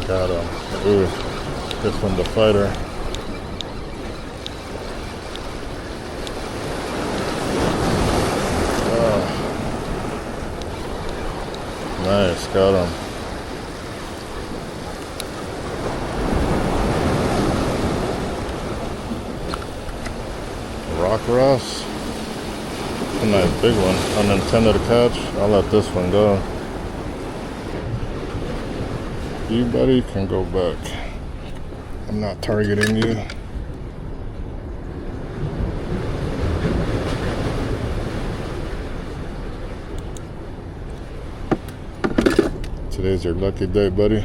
Got him. Ooh, this one the fighter. Oh. Nice, got him. Wrasse. A nice big one. Unintended to catch. I'll let this one go. You, buddy, can go back. I'm not targeting you. Today's your lucky day, buddy.